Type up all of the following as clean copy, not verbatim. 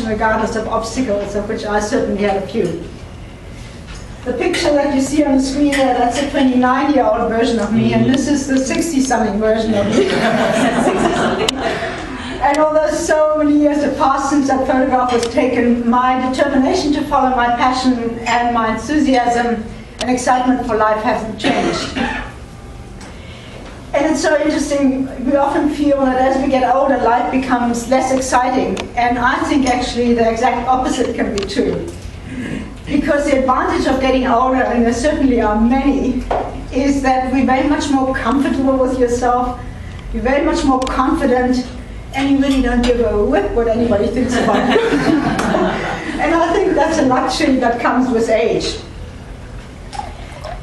passion regardless of obstacles, of which I certainly had a few. The picture that you see on the screen there, that's a 29-year-old version of me, and this is the 60-something version of me. And although so many years have passed since that photograph was taken, my determination to follow my passion and my enthusiasm and excitement for life hasn't changed. And it's so interesting, we often feel that as we get older, life becomes less exciting. And I think actually the exact opposite can be true. Because the advantage of getting older, and there certainly are many, is that we're very much more comfortable with yourself, you're very much more confident, and you really don't give a whip what anybody thinks about you. And I think that's a luxury that comes with age.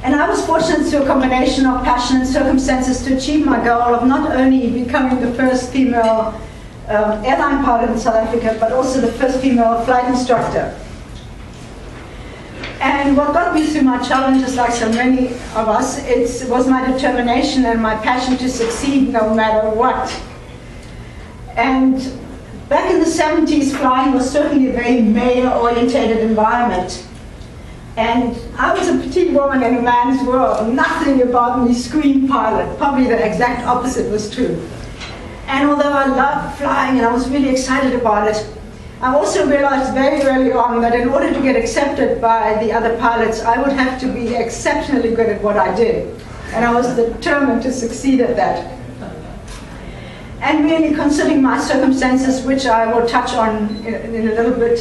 And I was fortunate through a combination of passion and circumstances to achieve my goal of not only becoming the first female airline pilot in South Africa, but also the first female flight instructor. And what got me through my challenges, like so many of us, it was my determination and my passion to succeed no matter what. And back in the 70s, flying was certainly a very male-orientated environment. And I was a petite woman in a man's world. Nothing about me screamed pilot. Probably the exact opposite was true. And although I loved flying and I was really excited about it, I also realized very early on that in order to get accepted by the other pilots, I would have to be exceptionally good at what I did. And I was determined to succeed at that. And really, considering my circumstances, which I will touch on in a little bit,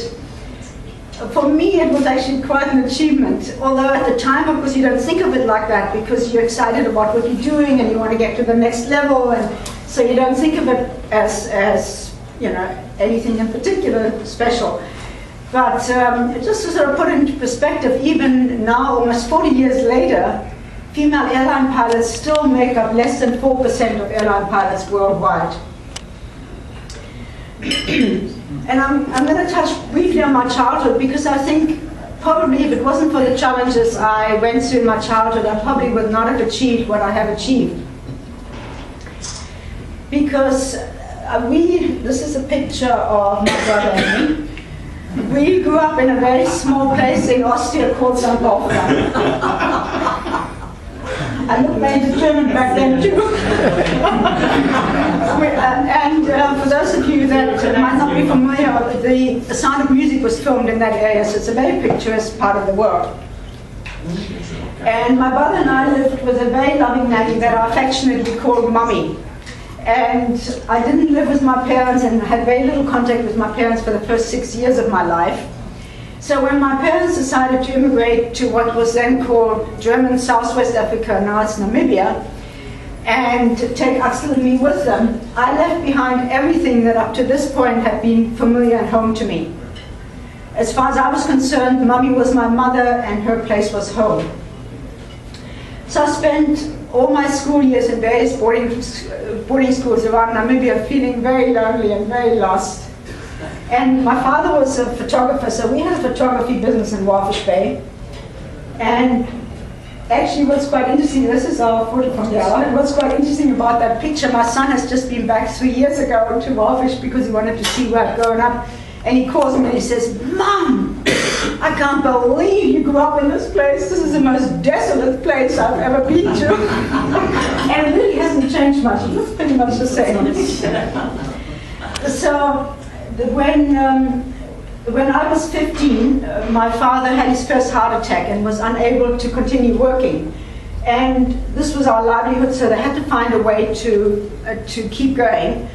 for me it was actually quite an achievement. Although at the time, of course, you don't think of it like that because you're excited about what you're doing and you want to get to the next level, and so you don't think of it as you know, anything in particular special. But just to sort of put it into perspective, even now, almost 40 years later, female airline pilots still make up less than 4% of airline pilots worldwide. And I'm going to touch briefly on my childhood because I think probably if it wasn't for the challenges I went through in my childhood, I probably would not have achieved what I have achieved. Because this is a picture of my brother and me. We grew up in a very small place in Austria called St. Wolfgang. I looked very determined back then too. For those of you that might not be familiar, the Sound of Music was filmed in that area, so it's a very picturesque part of the world. And my brother and I lived with a very loving nanny that I affectionately called Mummy. And I didn't live with my parents and had very little contact with my parents for the first 6 years of my life. So when my parents decided to immigrate to what was then called German Southwest Africa, now it's Namibia, and to take Axel and me with them, I left behind everything that up to this point had been familiar and home to me. As far as I was concerned, Mummy was my mother and her place was home. So I spent all my school years in various boarding schools around Namibia feeling very lonely and very lost. And my father was a photographer, so we had a photography business in Walvish Bay. And actually what's quite interesting, this is our photo from there, and what's quite interesting about that picture, my son has just been back 3 years ago to Walvish because he wanted to see where I'd grown up. And he calls me and he says, "Mom, I can't believe you grew up in this place. This is the most desolate place I've ever been to." And it really hasn't changed much. It looks pretty much the same. So when I was 15, my father had his first heart attack and was unable to continue working. And this was our livelihood, so they had to find a way to keep going.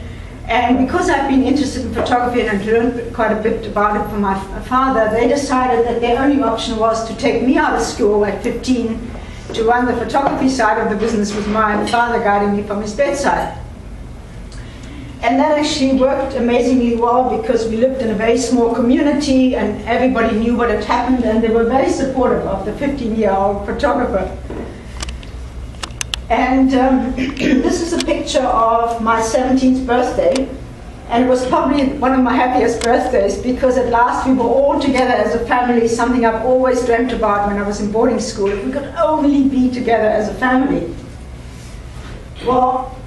And because I've been interested in photography and I've learned quite a bit about it from my father, they decided that their only option was to take me out of school at 15 to run the photography side of the business with my father guiding me from his bedside. And that actually worked amazingly well because we lived in a very small community and everybody knew what had happened and they were very supportive of the 15-year-old photographer. And this is a picture of my 17th birthday, and it was probably one of my happiest birthdays because at last we were all together as a family, something I've always dreamt about when I was in boarding school. If we could only be together as a family. Well,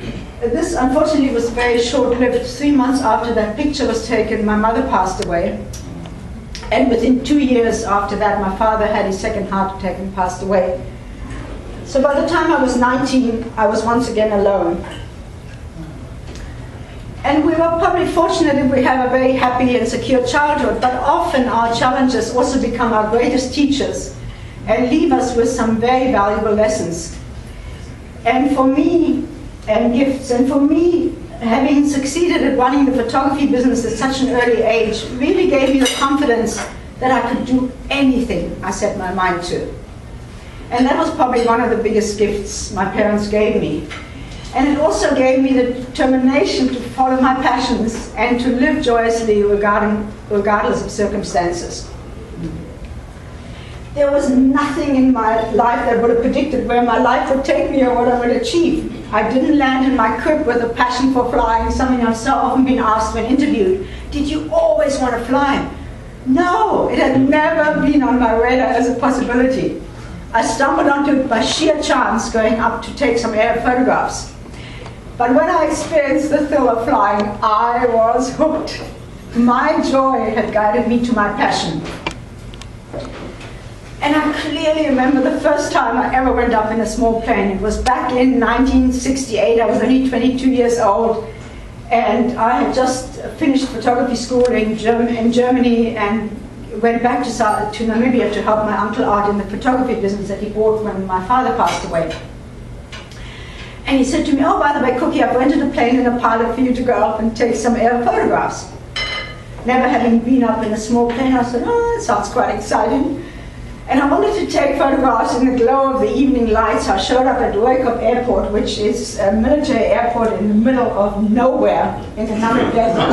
This, unfortunately, was very short-lived. 3 months after that picture was taken, my mother passed away. And within 2 years after that, my father had his second heart attack and passed away. So by the time I was 19, I was once again alone. And we were probably fortunate if we have a very happy and secure childhood, but often our challenges also become our greatest teachers and leave us with some very valuable lessons. And for me, and gifts, and for me, having succeeded at running the photography business at such an early age really gave me the confidence that I could do anything I set my mind to. And that was probably one of the biggest gifts my parents gave me. And it also gave me the determination to follow my passions and to live joyously regardless of circumstances. There was nothing in my life that would have predicted where my life would take me or what I would achieve. I didn't land in my crib with a passion for flying, something I've so often been asked when interviewed. Did you always want to fly? No, it had never been on my radar as a possibility. I stumbled onto it by sheer chance going up to take some air photographs. But when I experienced the thrill of flying, I was hooked. My joy had guided me to my passion. And I clearly remember the first time I ever went up in a small plane. It was back in 1968. I was only 22 years old. And I had just finished photography school in Germany and went back to Namibia to help my uncle out in the photography business that he bought when my father passed away. And he said to me, oh, by the way, Kucki, I've rented a plane and a pilot for you to go up and take some air photographs. Never having been up in a small plane, I said, oh, that sounds quite exciting. And I wanted to take photographs in the glow of the evening lights. I showed up at Kucki Airport, which is a military airport in the middle of nowhere in the Namib Desert.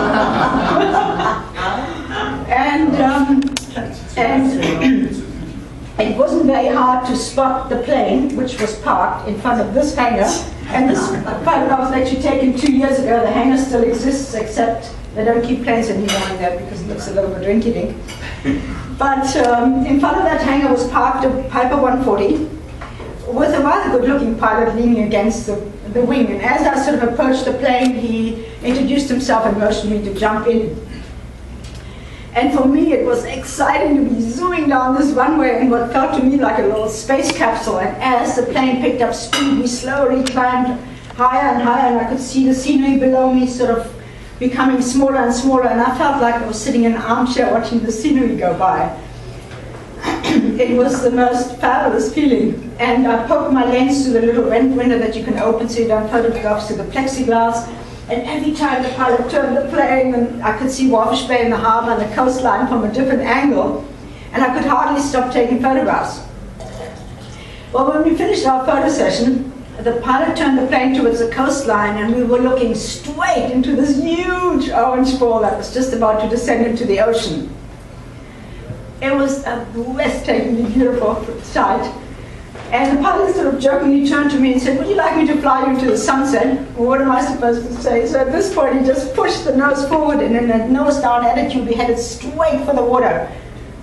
and it wasn't very hard to spot the plane, which was parked in front of this hangar. And this photograph was actually taken 2 years ago. The hangar still exists, except they don't keep planes anymore in there because it looks a little bit rinky-dink. But in front of that hangar was parked a Piper 140 with a rather good-looking pilot leaning against the wing. And as I sort of approached the plane, he introduced himself and motioned me to jump in. And for me, it was exciting to be zooming down this runway in what felt to me like a little space capsule. And as the plane picked up speed, we slowly climbed higher and higher, and I could see the scenery below me sort of becoming smaller and smaller, and I felt like I was sitting in an armchair watching the scenery go by. It was the most fabulous feeling. And I poked my lens through the little vent window that you can open so you don't photographs to the plexiglass. And every time the pilot turned the plane, and I could see Walvish Bay and the harbor and the coastline from a different angle, and I could hardly stop taking photographs. Well, when we finished our photo session, the pilot turned the plane towards the coastline, and we were looking straight into this huge orange ball that was just about to descend into the ocean. It was a breathtakingly beautiful sight. And the pilot sort of jokingly turned to me and said, would you like me to fly you into the sunset? Well, what am I supposed to say? So at this point, he just pushed the nose forward, and in a nose-down attitude, we headed straight for the water.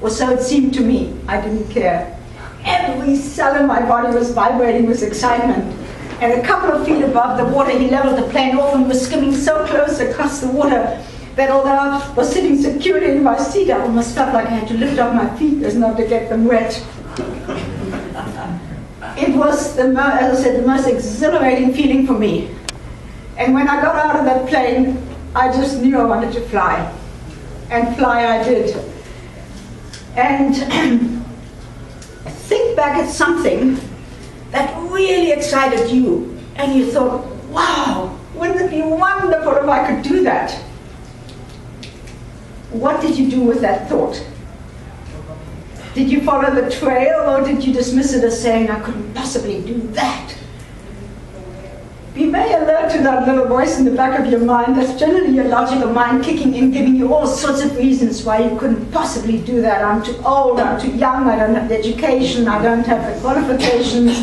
Or so it seemed to me. I didn't care. Every cell in my body was vibrating with excitement. And a couple of feet above the water, he leveled the plane off and was skimming so close across the water that although I was sitting securely in my seat, I almost felt like I had to lift up my feet as not to get them wet. It was, as I said, the most exhilarating feeling for me. And when I got out of that plane, I just knew I wanted to fly. And fly I did. And think back at something that really excited you, and you thought, wow, wouldn't it be wonderful if I could do that? What did you do with that thought? Did you follow the trail, or did you dismiss it as saying, I couldn't possibly do that? Be very alert to that little voice in the back of your mind. That's generally your logical mind kicking in, giving you all sorts of reasons why you couldn't possibly do that. I'm too old, I'm too young, I don't have the education, I don't have the qualifications,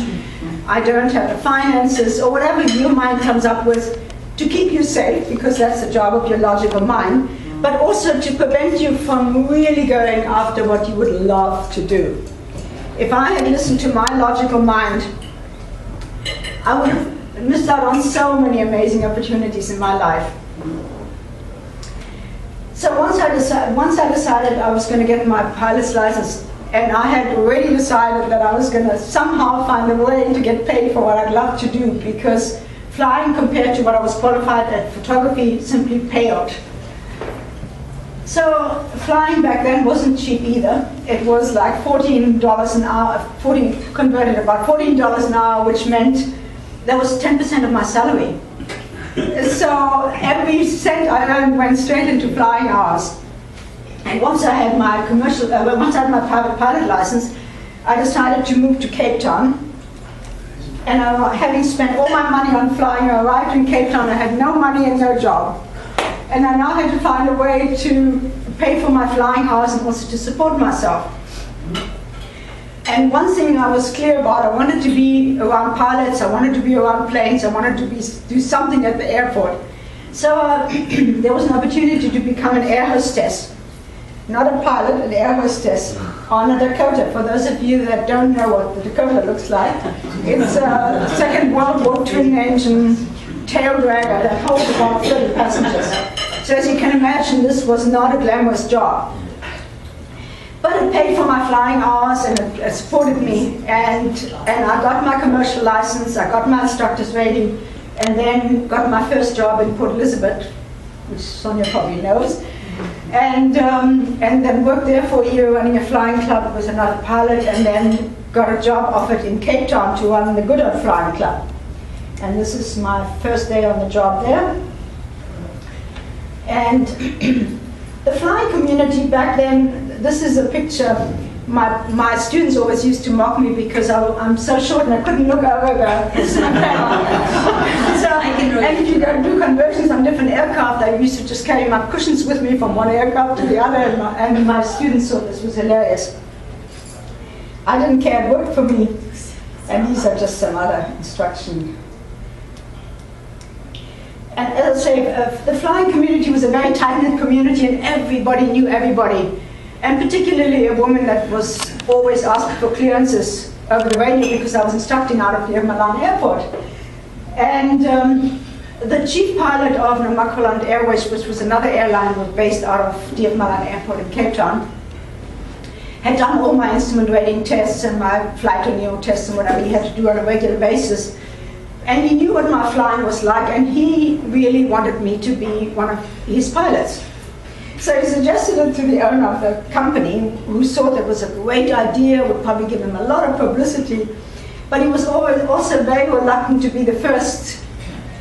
I don't have the finances, or whatever your mind comes up with to keep you safe, because that's the job of your logical mind, but also to prevent you from really going after what you would love to do. If I had listened to my logical mind, I would have missed out on so many amazing opportunities in my life. So once I decided I was going to get my pilot's license, and I had already decided that I was going to somehow find a way to get paid for what I'd love to do, because flying compared to what I was qualified at photography simply paled. So flying back then wasn't cheap either. It was like $14 an hour, converted about $14 an hour, which meant that was 10% of my salary. So every cent I earned went straight into flying hours. And once I had my private pilot license, I decided to move to Cape Town. And having spent all my money on flying, I arrived in Cape Town. I had no money and no job. And I now had to find a way to pay for my flying hours and also to support myself. And one thing I was clear about, I wanted to be around pilots, I wanted to be around planes, I wanted to do something at the airport. So there was an opportunity to become an air hostess. Not a pilot, an air hostess on a Dakota. For those of you that don't know what the Dakota looks like, it's a Second World War twin engine tail dragger that holds about 30 passengers. So as you can imagine, this was not a glamorous job. But it paid for my flying hours and it supported me. And I got my commercial license, I got my instructor's rating, and then got my first job in Port Elizabeth, which Sonia probably knows. And then worked there for a year running a flying club with another pilot, and then got a job offered in Cape Town to run the Goodwood Flying Club. And this is my first day on the job there. And the flying community back then, this is a picture. My students always used to mock me because I'm so short and I couldn't look over the ceiling panel. And if you go do conversions on different aircraft, I used to just carry my cushions with me from one aircraft to the other, and my students thought this was hilarious. I didn't care, it worked for me. And these are just some other instruction. And as I say, the flying community was a very tight-knit community, and everybody knew everybody. And particularly a woman that was always asking for clearances over the radio because I was instructing out of the Milan airport. And the chief pilot of Namaqualand Airways, which was another airline based out of DF Milan Airport in Cape Town, had done all my instrument rating tests and my flight renewal tests and whatever he had to do on a regular basis. And he knew what my flying was like, and he really wanted me to be one of his pilots. So he suggested it to the owner of the company, who thought it was a great idea, would probably give him a lot of publicity. But he was also very reluctant to be the first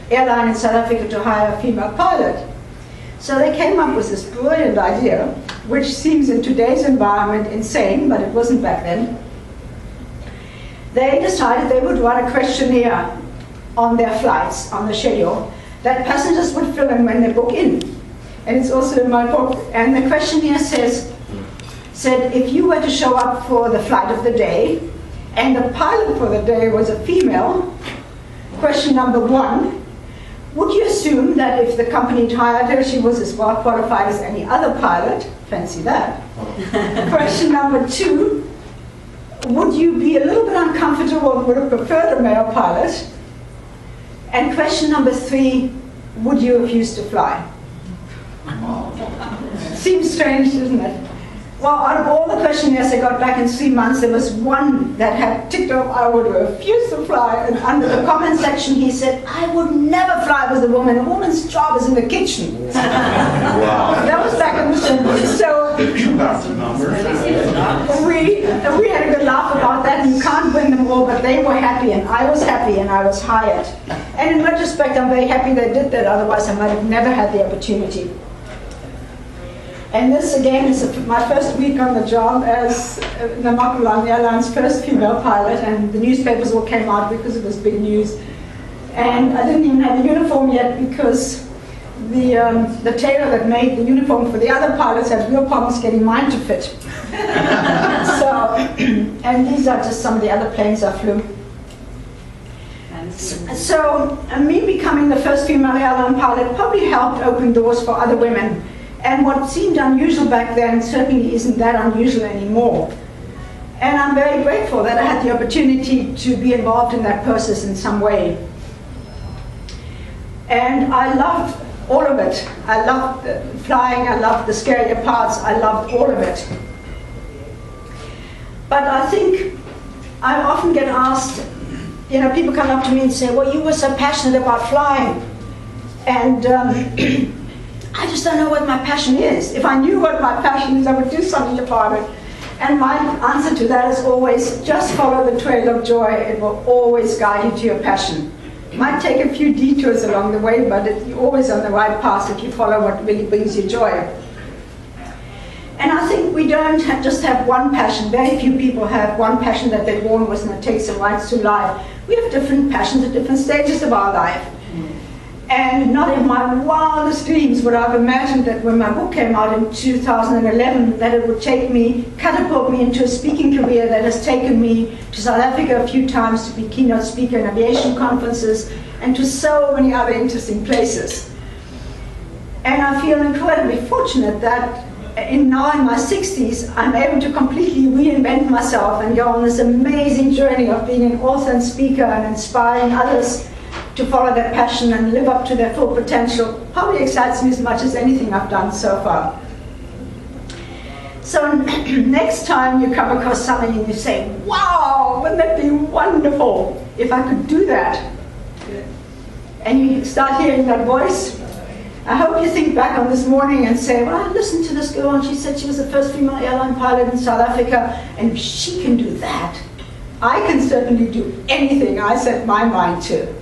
airline in South Africa to hire a female pilot. So they came up with this brilliant idea, which seems in today's environment insane, but it wasn't back then. They decided they would run a questionnaire on their flights, on the schedule, that passengers would fill in when they book in. And it's also in my book. And the questionnaire said, if you were to show up for the flight of the day, and the pilot for the day was a female, question number 1, would you assume that if the company had hired her, she was as well qualified as any other pilot? Fancy that. Question number 2, would you be a little bit uncomfortable and would have preferred a male pilot? And question number 3, would you refuse to fly? Seems strange, doesn't it? Well, out of all the questionnaires I got back in 3 months, there was one that had ticked off, I would refuse to fly. And under the comment section, he said, I would never fly with a woman. A woman's job is in the kitchen. Wow. That was back in the 70s. So you got the numbers. We had a good laugh about that. You can't win them all, but they were happy, and I was happy, and I was hired. And in retrospect, I'm very happy they did that. Otherwise, I might have never had the opportunity. And this, again, is my first week on the job as Namaqualand Airlines' first female pilot, and the newspapers all came out because it was big news. And I didn't even have a uniform yet because the tailor that made the uniform for the other pilots had real problems getting mine to fit. So, and these are just some of the other planes I flew. So, me becoming the first female airline pilot probably helped open doors for other women. And what seemed unusual back then certainly isn't that unusual anymore. And I'm very grateful that I had the opportunity to be involved in that process in some way. And I loved all of it. I loved flying, I loved the scarier parts, I loved all of it. But I think I often get asked, you know, people come up to me and say, well, you were so passionate about flying. And I just don't know what my passion is. If I knew what my passion is, I would do something about it. And my answer to that is always, just follow the trail of joy. It will always guide you to your passion. It might take a few detours along the way, but you're always on the right path if you follow what really brings you joy. And I think we don't just have one passion. Very few people have one passion that they're born with and it takes them right through life. We have different passions at different stages of our life. And not in my wildest dreams would I have imagined that when my book came out in 2011, that it would catapult me into a speaking career that has taken me to South Africa a few times to be keynote speaker in aviation conferences and to so many other interesting places. And I feel incredibly fortunate that now in my 60s, I'm able to completely reinvent myself and go on this amazing journey of being an author and speaker and inspiring others to follow their passion and live up to their full potential. Probably excites me as much as anything I've done so far. So next time you come across something and you say, wow, wouldn't that be wonderful if I could do that? And you start hearing that voice, I hope you think back on this morning and say, well, I listened to this girl and she said she was the first female airline pilot in South Africa, and if she can do that, I can certainly do anything I set my mind to.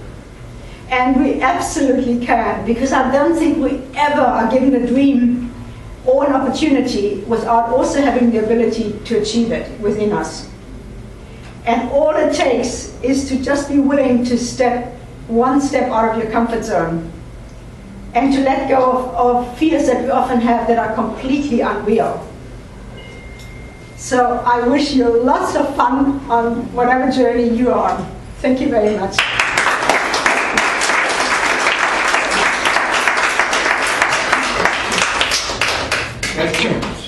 And we absolutely can, because I don't think we ever are given a dream or an opportunity without also having the ability to achieve it within us. And all it takes is to just be willing to step one step out of your comfort zone and to let go of fears that we often have that are completely unreal. So I wish you lots of fun on whatever journey you are on. Thank you very much. Thank you.